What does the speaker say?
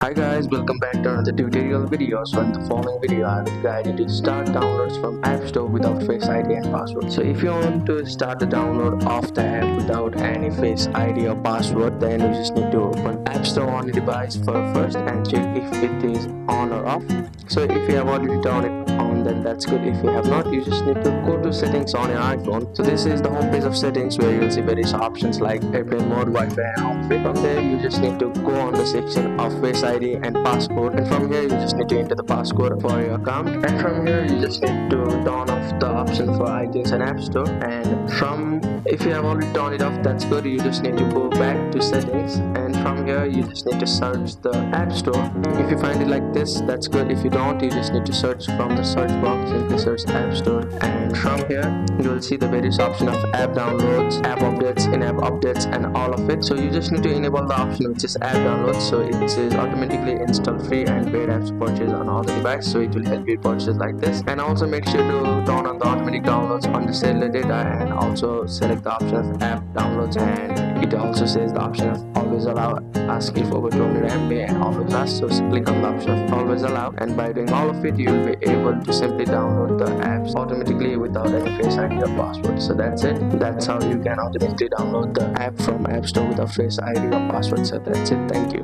Hi guys, welcome back to another tutorial video. So in the following video, I will guide you to start downloads from App Store without Face ID and password. So if you want to start the download of the app without any Face ID or password, then you just need to open App Store on your device first and check if it is on or off. So if you have already turned it on, then that's good. If you have not, you just need to go to settings on your iPhone. So this is the home page of settings where you'll see various options like airplane mode, Wi-Fi and home free. From there, you just need to go on the section of Face ID and passcode, and from here you just need to enter the passcode for your account, and from here you just need to turn off the option for iTunes and App Store. And from if you have already turned it off, that's good. You just need to go back to settings, and from here you just need to search the App Store. If you find it like this, that's good. If you don't, you just need to search from the search box, simply search App Store, and from here you will see the various option of app downloads, app updates, in-app updates and all of it. So you just need to enable the option which is app downloads, so it is automatically install free and paid apps purchase on all the device, so it will help you purchase like this. And also make sure to turn on the automatic downloads on the cellular data, and also select the option of app downloads, and it also says the option of always allow, ask if over 200 MB and always ask, so click on the option of always allow, and by doing all of it you will be able to simply download the apps automatically without any Face ID or password. So that's it. That's how you can automatically download the app from App Store without Face ID or password. So that's it. Thank you.